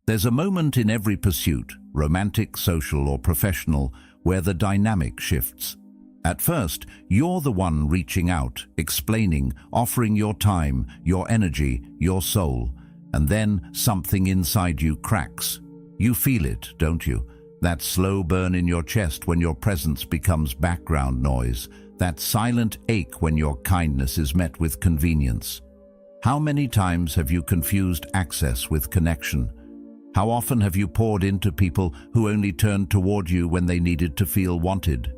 There's a moment in every pursuit, romantic, social, or professional, where the dynamic shifts. At first, you're the one reaching out, explaining, offering your time, your energy, your soul. And then something inside you cracks. You feel it, don't you? That slow burn in your chest when your presence becomes background noise. That silent ache when your kindness is met with convenience. How many times have you confused access with connection? How often have you poured into people who only turned toward you when they needed to feel wanted?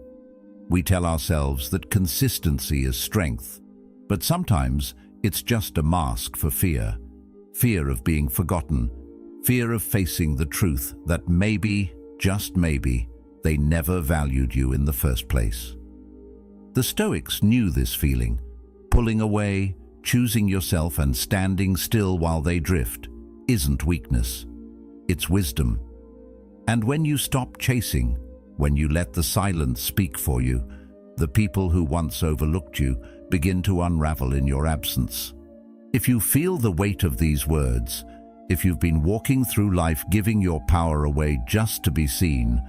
We tell ourselves that consistency is strength, but sometimes it's just a mask for fear. Fear of being forgotten, fear of facing the truth that maybe, just maybe, they never valued you in the first place. The Stoics knew this feeling. Pulling away, choosing yourself and standing still while they drift isn't weakness. It's wisdom. And when you stop chasing, when you let the silence speak for you, the people who once overlooked you begin to unravel in your absence. If you feel the weight of these words, if you've been walking through life giving your power away just to be seen,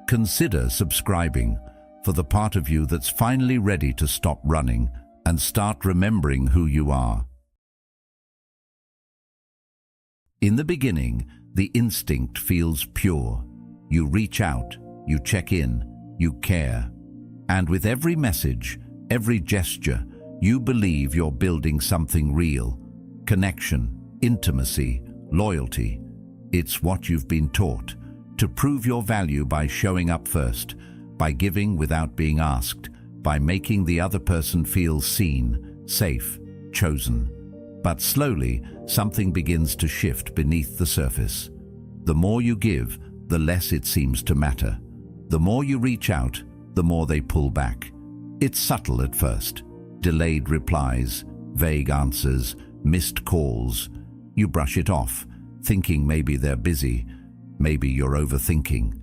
consider subscribing for the part of you that's finally ready to stop running and start remembering who you are. In the beginning, the instinct feels pure. You reach out, you check in, you care. And with every message, every gesture, you believe you're building something real. Connection, intimacy, loyalty. It's what you've been taught. To prove your value by showing up first, by giving without being asked, by making the other person feel seen, safe, chosen. But slowly, something begins to shift beneath the surface. The more you give, the less it seems to matter. The more you reach out, the more they pull back. It's subtle at first. Delayed replies, vague answers, missed calls. You brush it off, thinking maybe they're busy, maybe you're overthinking.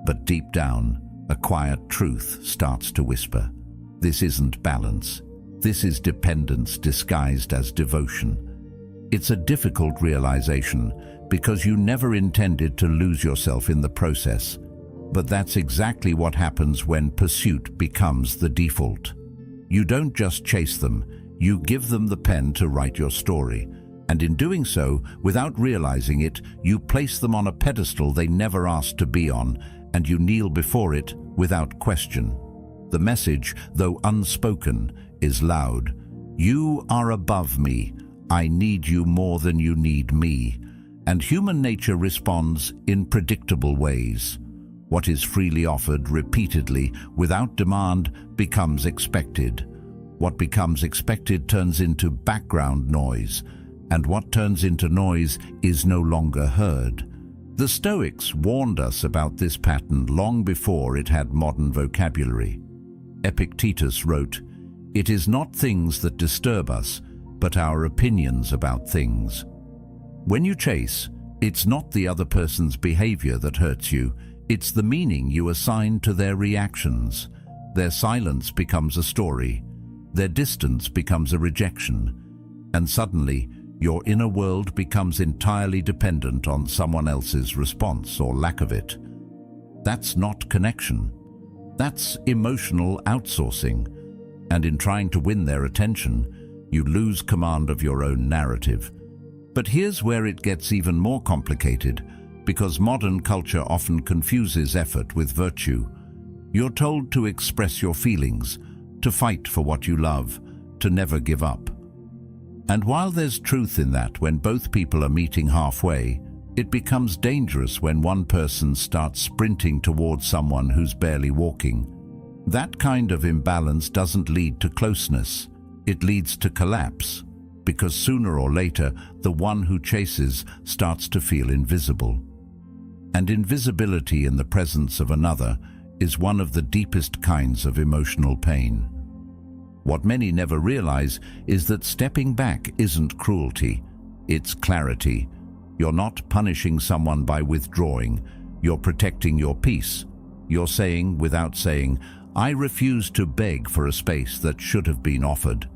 But deep down, a quiet truth starts to whisper. This isn't balance. This is dependence disguised as devotion. It's a difficult realization because you never intended to lose yourself in the process. But that's exactly what happens when pursuit becomes the default. You don't just chase them, you give them the pen to write your story. And in doing so, without realizing it, you place them on a pedestal they never asked to be on, and you kneel before it without question. The message, though unspoken, is loud. You are above me. I need you more than you need me. And human nature responds in predictable ways. What is freely offered repeatedly, without demand, becomes expected. What becomes expected turns into background noise, and what turns into noise is no longer heard. The Stoics warned us about this pattern long before it had modern vocabulary. Epictetus wrote, "It is not things that disturb us, but our opinions about things." When you chase, it's not the other person's behavior that hurts you, it's the meaning you assign to their reactions. Their silence becomes a story, their distance becomes a rejection, and suddenly your inner world becomes entirely dependent on someone else's response or lack of it. That's not connection. That's emotional outsourcing. And in trying to win their attention, you lose command of your own narrative. But here's where it gets even more complicated, because modern culture often confuses effort with virtue. You're told to express your feelings, to fight for what you love, to never give up. And while there's truth in that when both people are meeting halfway, it becomes dangerous when one person starts sprinting towards someone who's barely walking. That kind of imbalance doesn't lead to closeness, it leads to collapse, because sooner or later the one who chases starts to feel invisible. And invisibility in the presence of another is one of the deepest kinds of emotional pain. What many never realize is that stepping back isn't cruelty, it's clarity. You're not punishing someone by withdrawing, you're protecting your peace. You're saying, without saying, I refuse to beg for a space that should have been offered.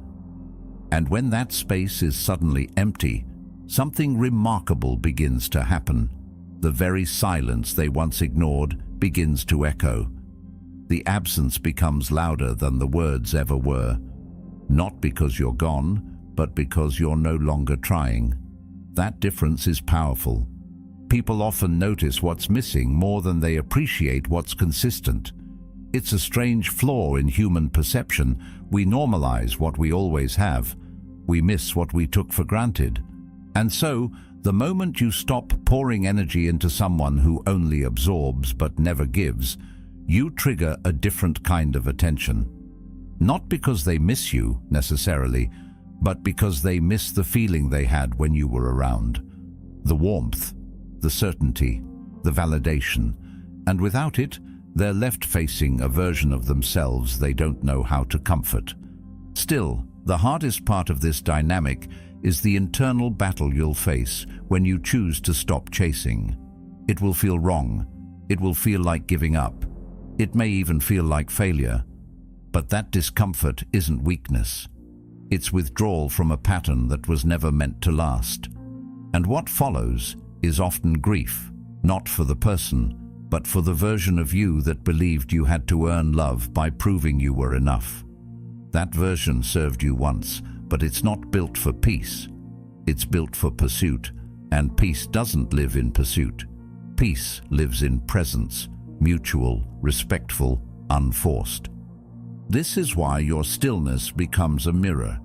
And when that space is suddenly empty, something remarkable begins to happen. The very silence they once ignored begins to echo. The absence becomes louder than the words ever were. Not because you're gone, but because you're no longer trying. That difference is powerful. People often notice what's missing more than they appreciate what's consistent. It's a strange flaw in human perception. We normalize what we always have. We miss what we took for granted. And so, the moment you stop pouring energy into someone who only absorbs but never gives, you trigger a different kind of attention. Not because they miss you, necessarily, but because they miss the feeling they had when you were around. The warmth, the certainty, the validation. And without it, they're left facing a version of themselves they don't know how to comfort. Still, the hardest part of this dynamic is the internal battle you'll face when you choose to stop chasing. It will feel wrong. It will feel like giving up. It may even feel like failure. But that discomfort isn't weakness. It's withdrawal from a pattern that was never meant to last. And what follows is often grief, not for the person, but for the version of you that believed you had to earn love by proving you were enough. That version served you once, but it's not built for peace. It's built for pursuit, and peace doesn't live in pursuit. Peace lives in presence, mutual, respectful, unforced. This is why your stillness becomes a mirror.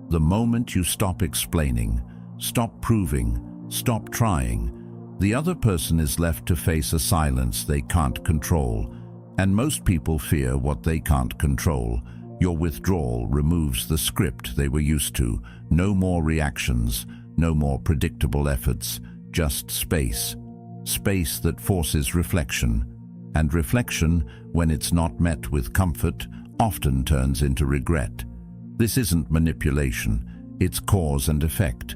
The moment you stop explaining, stop proving, stop trying, the other person is left to face a silence they can't control. And most people fear what they can't control. Your withdrawal removes the script they were used to. No more reactions, no more predictable efforts, just space. Space that forces reflection. And reflection, when it's not met with comfort, often turns into regret. This isn't manipulation, it's cause and effect.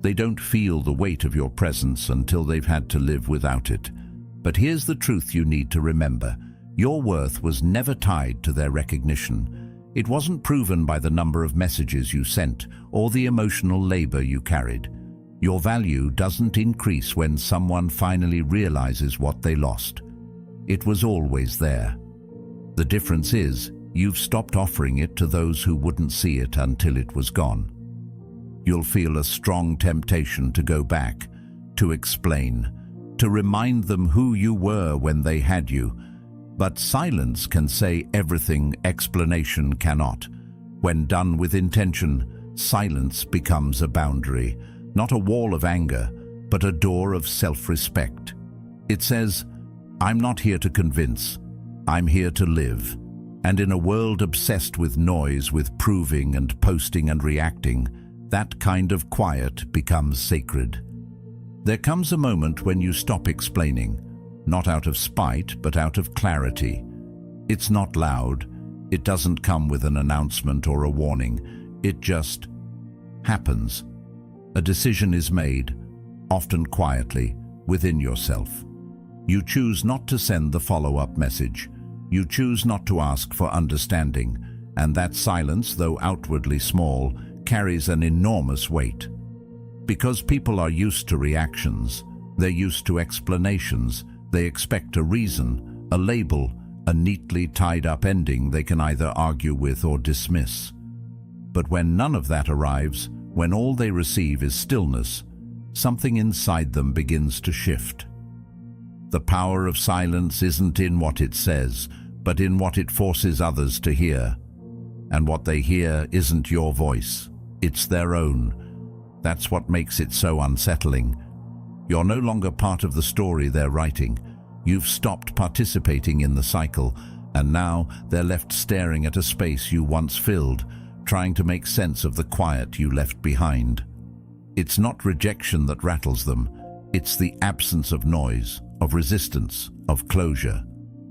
They don't feel the weight of your presence until they've had to live without it. But here's the truth you need to remember. Your worth was never tied to their recognition. It wasn't proven by the number of messages you sent or the emotional labor you carried. Your value doesn't increase when someone finally realizes what they lost. It was always there. The difference is, you've stopped offering it to those who wouldn't see it until it was gone. You'll feel a strong temptation to go back, to explain, to remind them who you were when they had you. But silence can say everything explanation cannot. When done with intention, silence becomes a boundary, not a wall of anger, but a door of self-respect. It says, I'm not here to convince, I'm here to live. And in a world obsessed with noise, with proving and posting and reacting, that kind of quiet becomes sacred. There comes a moment when you stop explaining, not out of spite, but out of clarity. It's not loud. It doesn't come with an announcement or a warning. It just happens. A decision is made, often quietly, within yourself. You choose not to send the follow-up message. You choose not to ask for understanding, and that silence, though outwardly small, carries an enormous weight. Because people are used to reactions, they're used to explanations, they expect a reason, a label, a neatly tied-up ending they can either argue with or dismiss. But when none of that arrives, when all they receive is stillness, something inside them begins to shift. The power of silence isn't in what it says, but in what it forces others to hear. And what they hear isn't your voice, it's their own. That's what makes it so unsettling. You're no longer part of the story they're writing. You've stopped participating in the cycle, and now they're left staring at a space you once filled, trying to make sense of the quiet you left behind. It's not rejection that rattles them. It's the absence of noise, of resistance, of closure.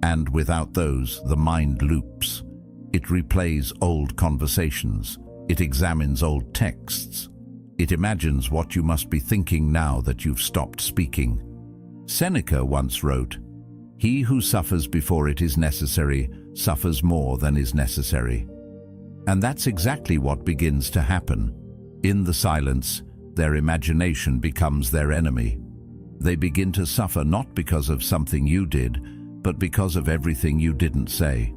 And without those, the mind loops. It replays old conversations. It examines old texts. It imagines what you must be thinking now that you've stopped speaking. Seneca once wrote, "He who suffers before it is necessary suffers more than is necessary." And that's exactly what begins to happen. In the silence, their imagination becomes their enemy. They begin to suffer not because of something you did, but because of everything you didn't say.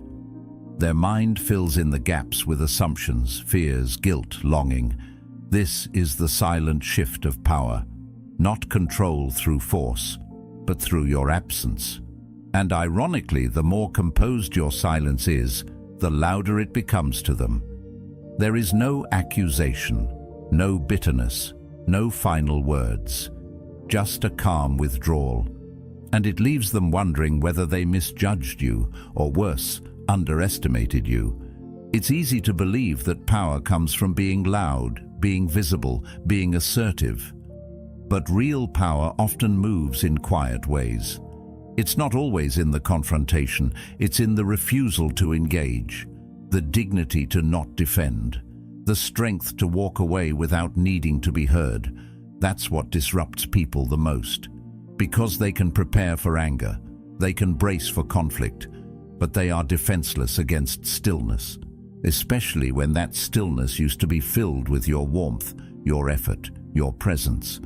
Their mind fills in the gaps with assumptions, fears, guilt, longing. This is the silent shift of power, not control through force, but through your absence. And ironically, the more composed your silence is, the louder it becomes to them. There is no accusation, no bitterness, no final words, just a calm withdrawal. And it leaves them wondering whether they misjudged you, or worse, underestimated you. It's easy to believe that power comes from being loud, being visible, being assertive. But real power often moves in quiet ways. It's not always in the confrontation, it's in the refusal to engage, the dignity to not defend, the strength to walk away without needing to be heard. That's what disrupts people the most. Because they can prepare for anger, they can brace for conflict, but they are defenseless against stillness, especially when that stillness used to be filled with your warmth, your effort, your presence.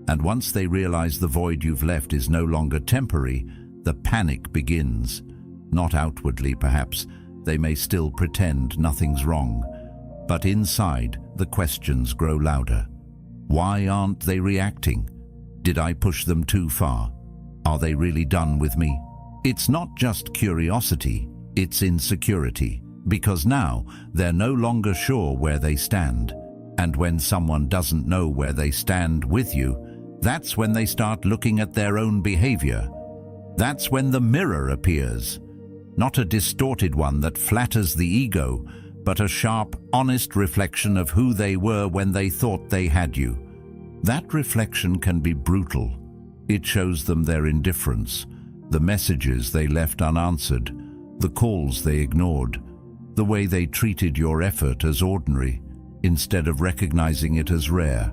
And once they realize the void you've left is no longer temporary, the panic begins. Not outwardly, perhaps. They may still pretend nothing's wrong. But inside, the questions grow louder. Why aren't they reacting? Did I push them too far? Are they really done with me? It's not just curiosity, it's insecurity. Because now, they're no longer sure where they stand. And when someone doesn't know where they stand with you, that's when they start looking at their own behavior. That's when the mirror appears. Not a distorted one that flatters the ego, but a sharp, honest reflection of who they were when they thought they had you. That reflection can be brutal. It shows them their indifference, the messages they left unanswered, the calls they ignored, the way they treated your effort as ordinary, instead of recognizing it as rare.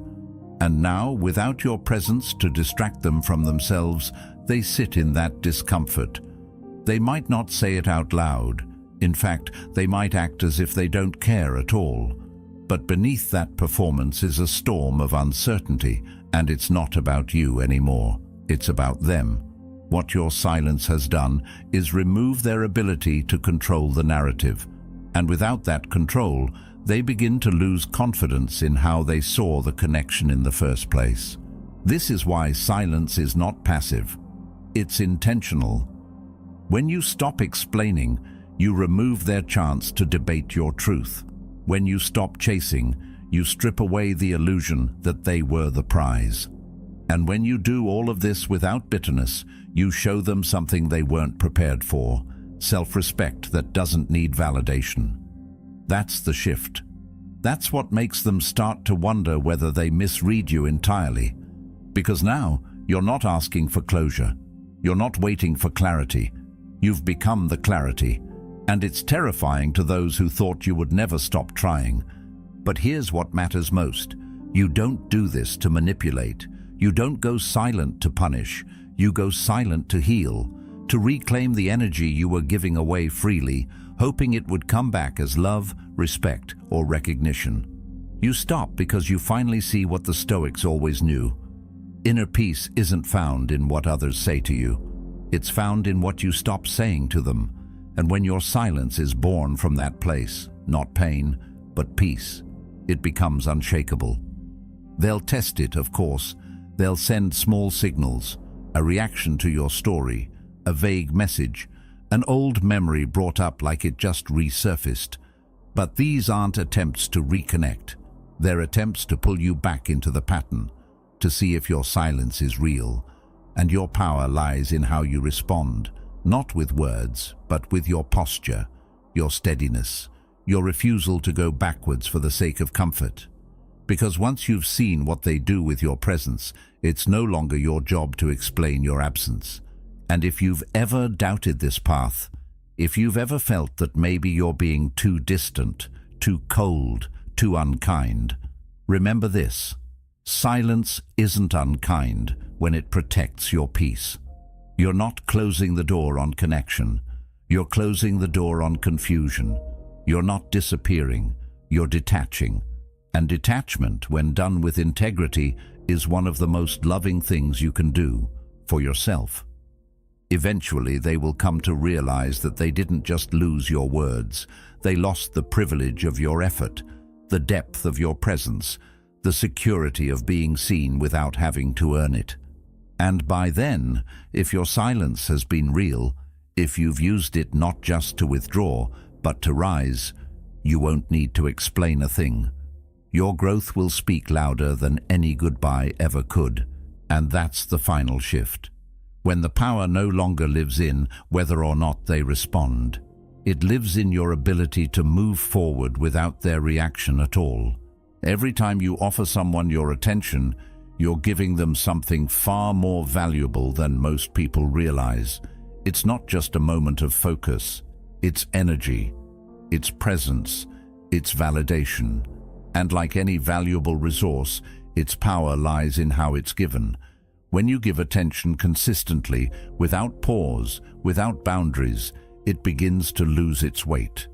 And now, without your presence to distract them from themselves, they sit in that discomfort. They might not say it out loud. In fact, they might act as if they don't care at all. But beneath that performance is a storm of uncertainty, and it's not about you anymore. It's about them. What your silence has done is remove their ability to control the narrative. And without that control, they begin to lose confidence in how they saw the connection in the first place. This is why silence is not passive. It's intentional. When you stop explaining, you remove their chance to debate your truth. When you stop chasing, you strip away the illusion that they were the prize. And when you do all of this without bitterness, you show them something they weren't prepared for, self-respect that doesn't need validation. That's the shift. That's what makes them start to wonder whether they misread you entirely. Because now, you're not asking for closure. You're not waiting for clarity. You've become the clarity. And it's terrifying to those who thought you would never stop trying. But here's what matters most. You don't do this to manipulate. You don't go silent to punish. You go silent to heal, to reclaim the energy you were giving away freely, hoping it would come back as love, respect, or recognition. You stop because you finally see what the Stoics always knew. Inner peace isn't found in what others say to you. It's found in what you stop saying to them. And when your silence is born from that place, not pain, but peace, it becomes unshakable. They'll test it, of course. They'll send small signals, a reaction to your story, a vague message, an old memory brought up like it just resurfaced. But these aren't attempts to reconnect. They're attempts to pull you back into the pattern, to see if your silence is real. And your power lies in how you respond, not with words, but with your posture, your steadiness, your refusal to go backwards for the sake of comfort. Because once you've seen what they do with your presence, it's no longer your job to explain your absence. And if you've ever doubted this path, if you've ever felt that maybe you're being too distant, too cold, too unkind, remember this: silence isn't unkind when it protects your peace. You're not closing the door on connection. You're closing the door on confusion. You're not disappearing. You're detaching. And detachment, when done with integrity, is one of the most loving things you can do. for yourself. Eventually, they will come to realize that they didn't just lose your words, they lost the privilege of your effort, the depth of your presence, the security of being seen without having to earn it. And by then, if your silence has been real, if you've used it not just to withdraw, but to rise, you won't need to explain a thing. Your growth will speak louder than any goodbye ever could, and that's the final shift. When the power no longer lives in whether or not they respond, it lives in your ability to move forward without their reaction at all. Every time you offer someone your attention, you're giving them something far more valuable than most people realize. It's not just a moment of focus, it's energy, it's presence, it's validation. And like any valuable resource, its power lies in how it's given. When you give attention consistently, without pause, without boundaries, it begins to lose its weight.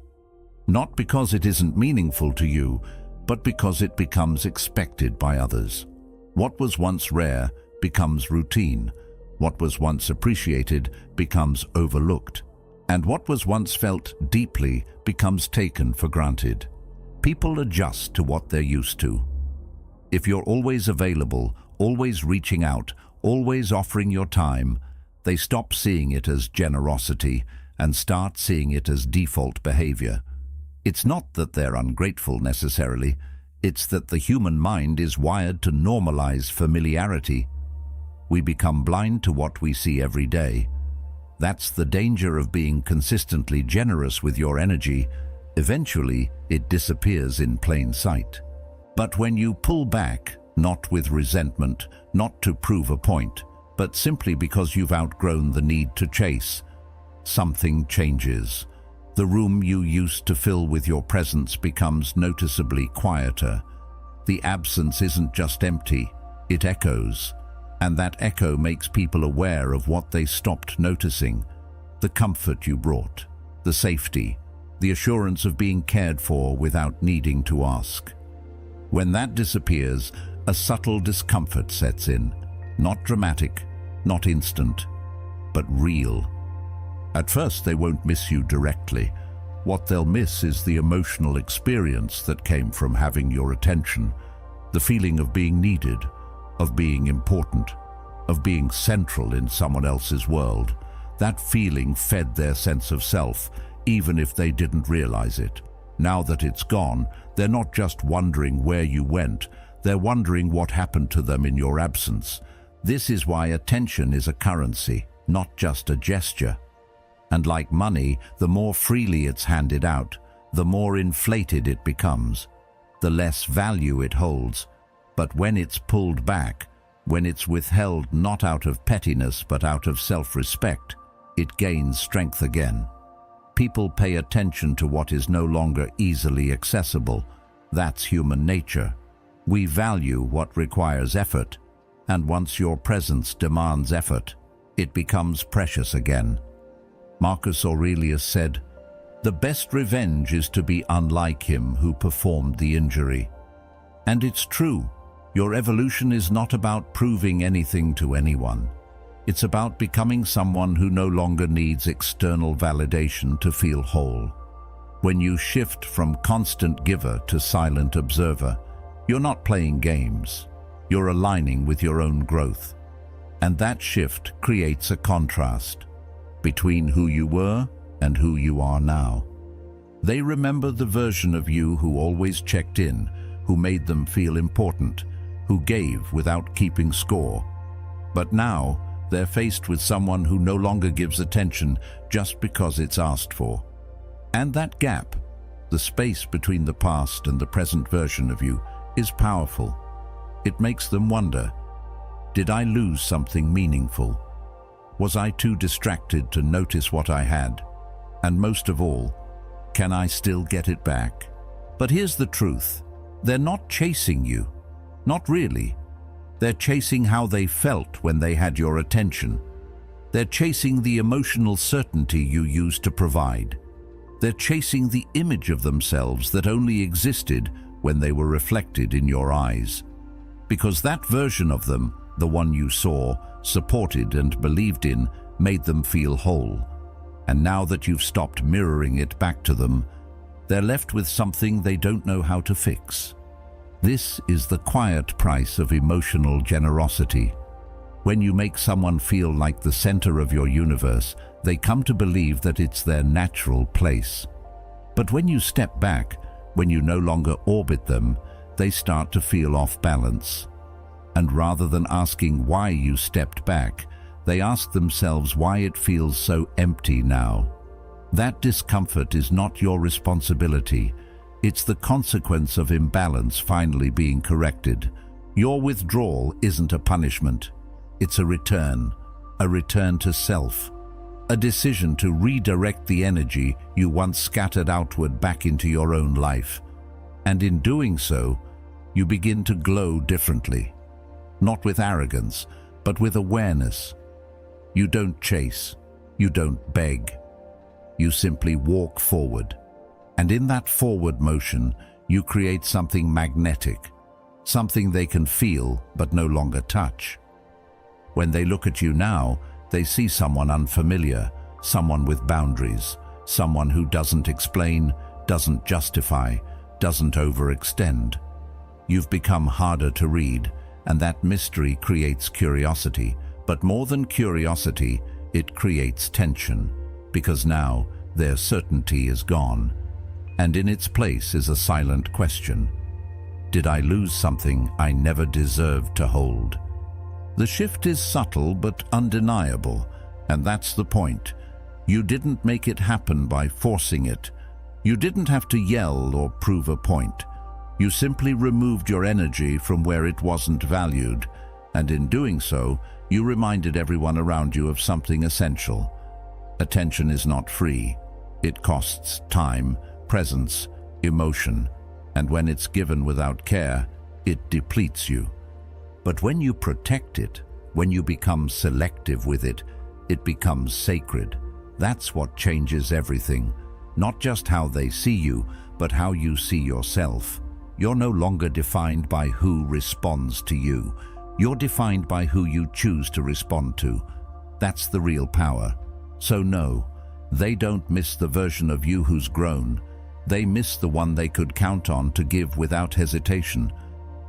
Not because it isn't meaningful to you, but because it becomes expected by others. What was once rare becomes routine. What was once appreciated becomes overlooked. And what was once felt deeply becomes taken for granted. People adjust to what they're used to. If you're always available, always reaching out, always offering your time, they stop seeing it as generosity and start seeing it as default behavior. It's not that they're ungrateful necessarily, it's that the human mind is wired to normalize familiarity. We become blind to what we see every day. That's the danger of being consistently generous with your energy. Eventually, it disappears in plain sight. But when you pull back, not with resentment, not to prove a point, but simply because you've outgrown the need to chase, something changes. The room you used to fill with your presence becomes noticeably quieter. The absence isn't just empty, it echoes. And that echo makes people aware of what they stopped noticing. The comfort you brought, the safety, the assurance of being cared for without needing to ask. When that disappears, a subtle discomfort sets in. Not dramatic, not instant, but real. At first, they won't miss you directly. What they'll miss is the emotional experience that came from having your attention, the feeling of being needed, of being important, of being central in someone else's world. That feeling fed their sense of self, even if they didn't realize it. Now that it's gone, they're not just wondering where you went, they're wondering what happened to them in your absence. This is why attention is a currency, not just a gesture. And like money, the more freely it's handed out, the more inflated it becomes, the less value it holds. But when it's pulled back, when it's withheld not out of pettiness but out of self-respect, it gains strength again. People pay attention to what is no longer easily accessible. That's human nature. We value what requires effort, and once your presence demands effort, it becomes precious again. Marcus Aurelius said, "The best revenge is to be unlike him who performed the injury." And it's true. Your evolution is not about proving anything to anyone. It's about becoming someone who no longer needs external validation to feel whole. When you shift from constant giver to silent observer, you're not playing games. You're aligning with your own growth. And that shift creates a contrast between who you were and who you are now. They remember the version of you who always checked in, who made them feel important, who gave without keeping score. But now, they're faced with someone who no longer gives attention just because it's asked for. And that gap, the space between the past and the present version of you, is powerful. It makes them wonder, did I lose something meaningful? Was I too distracted to notice what I had? And most of all, can I still get it back? But here's the truth. They're not chasing you. Not really. They're chasing how they felt when they had your attention. They're chasing the emotional certainty you used to provide. They're chasing the image of themselves that only existed when they were reflected in your eyes. Because that version of them, the one you saw, supported and believed in, made them feel whole. And now that you've stopped mirroring it back to them, they're left with something they don't know how to fix. This is the quiet price of emotional generosity. When you make someone feel like the center of your universe, they come to believe that it's their natural place. But when you step back, when you no longer orbit them, they start to feel off balance. And rather than asking why you stepped back, they ask themselves why it feels so empty now. That discomfort is not your responsibility. It's the consequence of imbalance finally being corrected. Your withdrawal isn't a punishment. It's a return to self, a decision to redirect the energy you once scattered outward back into your own life. And in doing so, you begin to glow differently. Not with arrogance, but with awareness. You don't chase, you don't beg. You simply walk forward. And in that forward motion, you create something magnetic, something they can feel but no longer touch. When they look at you now, they see someone unfamiliar, someone with boundaries, someone who doesn't explain, doesn't justify, doesn't overextend. You've become harder to read, and that mystery creates curiosity. But more than curiosity, it creates tension, because now their certainty is gone, and in its place is a silent question. Did I lose something I never deserved to hold? The shift is subtle but undeniable, and that's the point. You didn't make it happen by forcing it. You didn't have to yell or prove a point. You simply removed your energy from where it wasn't valued, and in doing so, you reminded everyone around you of something essential. Attention is not free. It costs time, presence, emotion, and when it's given without care, it depletes you. But when you protect it, when you become selective with it, it becomes sacred. That's what changes everything. Not just how they see you, but how you see yourself. You're no longer defined by who responds to you. You're defined by who you choose to respond to. That's the real power. So no, they don't miss the version of you who's grown. They miss the one they could count on to give without hesitation.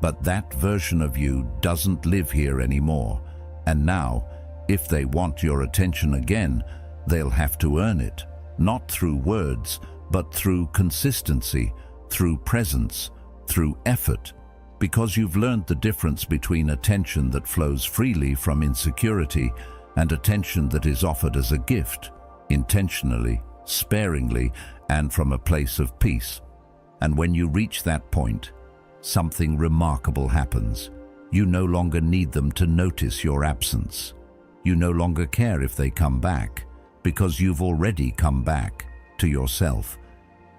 But that version of you doesn't live here anymore. And now, if they want your attention again, they'll have to earn it. Not through words, but through consistency, through presence, through effort. Because you've learned the difference between attention that flows freely from insecurity and attention that is offered as a gift, intentionally, sparingly, and from a place of peace. And when you reach that point, something remarkable happens. You no longer need them to notice your absence. You no longer care if they come back, because you've already come back to yourself.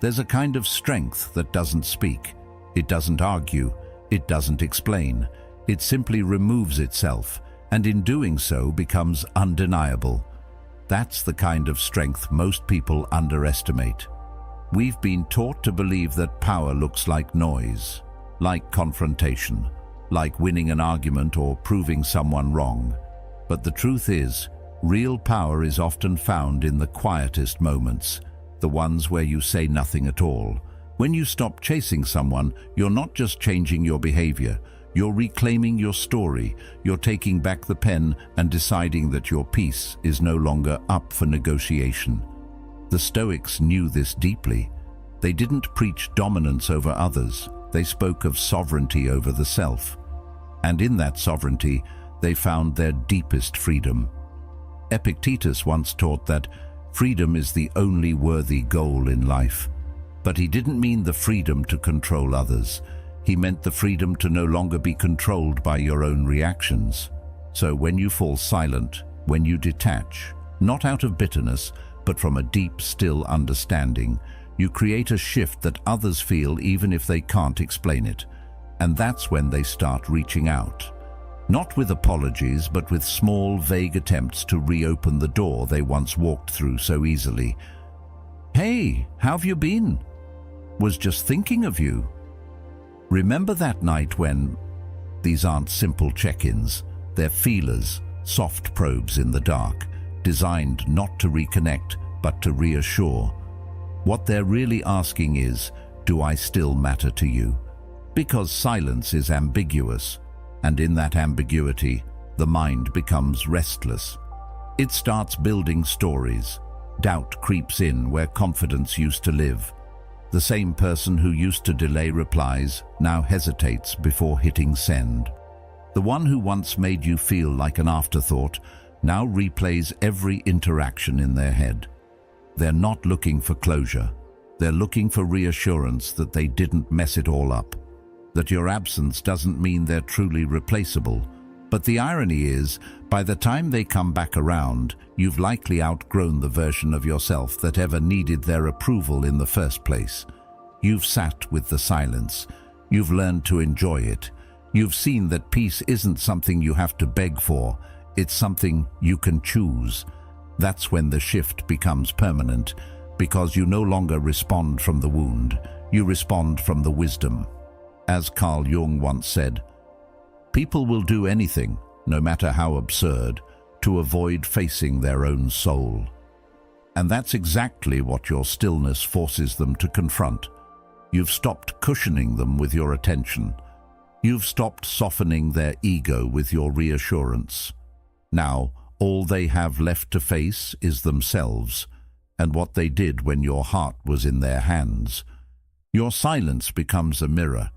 There's a kind of strength that doesn't speak. It doesn't argue. It doesn't explain. It simply removes itself, and in doing so becomes undeniable. That's the kind of strength most people underestimate. We've been taught to believe that power looks like noise, like confrontation, like winning an argument or proving someone wrong. But the truth is, real power is often found in the quietest moments, the ones where you say nothing at all. When you stop chasing someone, you're not just changing your behavior, you're reclaiming your story, you're taking back the pen and deciding that your peace is no longer up for negotiation. The Stoics knew this deeply. They didn't preach dominance over others, they spoke of sovereignty over the self. And in that sovereignty, they found their deepest freedom. Epictetus once taught that freedom is the only worthy goal in life. But he didn't mean the freedom to control others. He meant the freedom to no longer be controlled by your own reactions. So when you fall silent, when you detach, not out of bitterness, but from a deep, still understanding, you create a shift that others feel even if they can't explain it. And that's when they start reaching out. Not with apologies, but with small, vague attempts to reopen the door they once walked through so easily. "Hey, how have you been? Was just thinking of you." Remember that night when... These aren't simple check-ins. They're feelers, soft probes in the dark, designed not to reconnect, but to reassure. What they're really asking is, do I still matter to you? Because silence is ambiguous, and in that ambiguity, the mind becomes restless. It starts building stories. Doubt creeps in where confidence used to live. The same person who used to delay replies now hesitates before hitting send. The one who once made you feel like an afterthought now replays every interaction in their head. They're not looking for closure. They're looking for reassurance that they didn't mess it all up, that your absence doesn't mean they're truly replaceable. But the irony is, by the time they come back around, you've likely outgrown the version of yourself that ever needed their approval in the first place. You've sat with the silence. You've learned to enjoy it. You've seen that peace isn't something you have to beg for. It's something you can choose. That's when the shift becomes permanent, because you no longer respond from the wound. You respond from the wisdom. As Carl Jung once said, people will do anything, no matter how absurd, to avoid facing their own soul. And that's exactly what your stillness forces them to confront. You've stopped cushioning them with your attention. You've stopped softening their ego with your reassurance. Now, all they have left to face is themselves, and what they did when your heart was in their hands. Your silence becomes a mirror,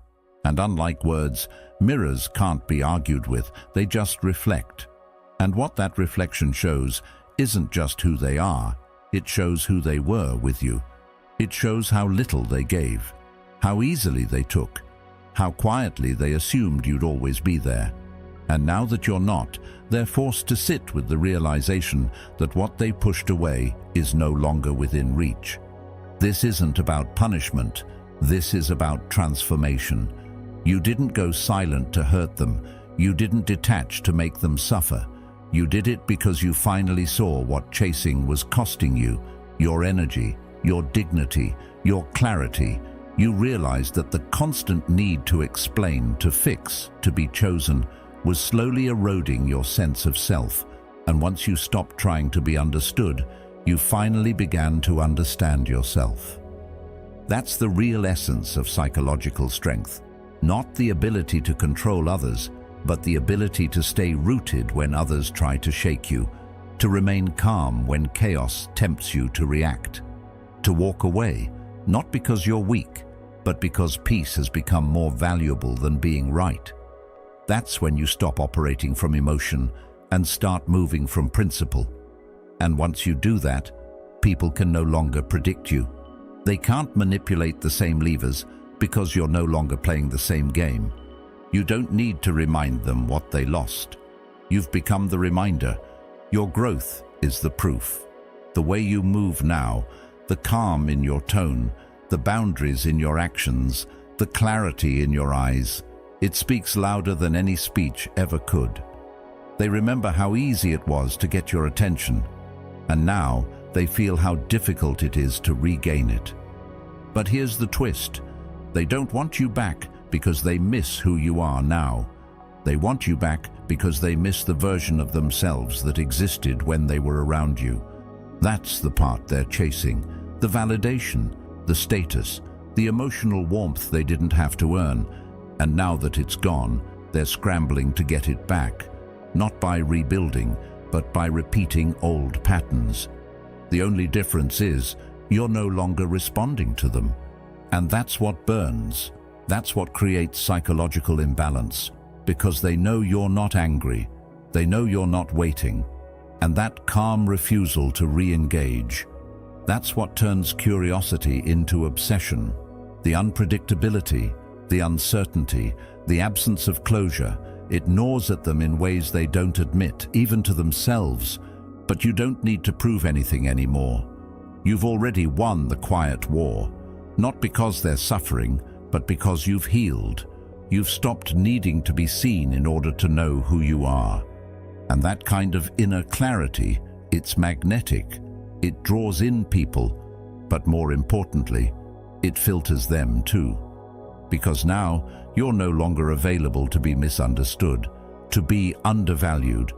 and unlike words, mirrors can't be argued with, they just reflect. And what that reflection shows isn't just who they are, it shows who they were with you. It shows how little they gave, how easily they took, how quietly they assumed you'd always be there. And now that you're not, they're forced to sit with the realization that what they pushed away is no longer within reach. This isn't about punishment, this is about transformation. You didn't go silent to hurt them. You didn't detach to make them suffer. You did it because you finally saw what chasing was costing you, your energy, your dignity, your clarity. You realized that the constant need to explain, to fix, to be chosen, was slowly eroding your sense of self. And once you stopped trying to be understood, you finally began to understand yourself. That's the real essence of psychological strength. Not the ability to control others, but the ability to stay rooted when others try to shake you, to remain calm when chaos tempts you to react, to walk away, not because you're weak, but because peace has become more valuable than being right. That's when you stop operating from emotion and start moving from principle. And once you do that, people can no longer predict you. They can't manipulate the same levers, because you're no longer playing the same game. You don't need to remind them what they lost. You've become the reminder. Your growth is the proof. The way you move now, the calm in your tone, the boundaries in your actions, the clarity in your eyes, it speaks louder than any speech ever could. They remember how easy it was to get your attention, and now they feel how difficult it is to regain it. But here's the twist. They don't want you back because they miss who you are now. They want you back because they miss the version of themselves that existed when they were around you. That's the part they're chasing, the validation, the status, the emotional warmth they didn't have to earn. And now that it's gone, they're scrambling to get it back, not by rebuilding, but by repeating old patterns. The only difference is you're no longer responding to them. And that's what burns. That's what creates psychological imbalance, because they know you're not angry. They know you're not waiting. And that calm refusal to re-engage, that's what turns curiosity into obsession. The unpredictability, the uncertainty, the absence of closure, it gnaws at them in ways they don't admit, even to themselves. But you don't need to prove anything anymore. You've already won the quiet war. Not because they're suffering, but because you've healed. You've stopped needing to be seen in order to know who you are. And that kind of inner clarity, it's magnetic. It draws in people, but more importantly, it filters them too. Because now, you're no longer available to be misunderstood. to be undervalued,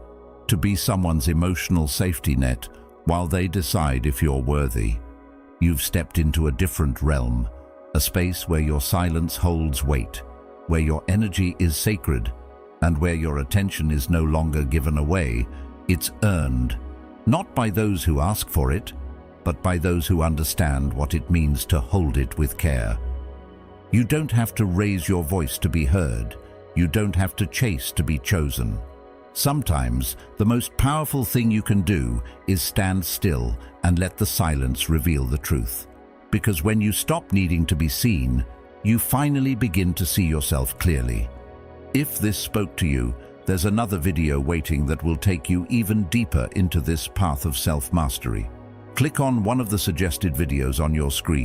to be someone's emotional safety net while they decide if you're worthy. You've stepped into a different realm, a space where your silence holds weight, where your energy is sacred, and where your attention is no longer given away. It's earned, not by those who ask for it, but by those who understand what it means to hold it with care. You don't have to raise your voice to be heard. You don't have to chase to be chosen. Sometimes, the most powerful thing you can do is stand still and let the silence reveal the truth. Because when you stop needing to be seen, you finally begin to see yourself clearly. If this spoke to you, there's another video waiting that will take you even deeper into this path of self-mastery. Click on one of the suggested videos on your screen.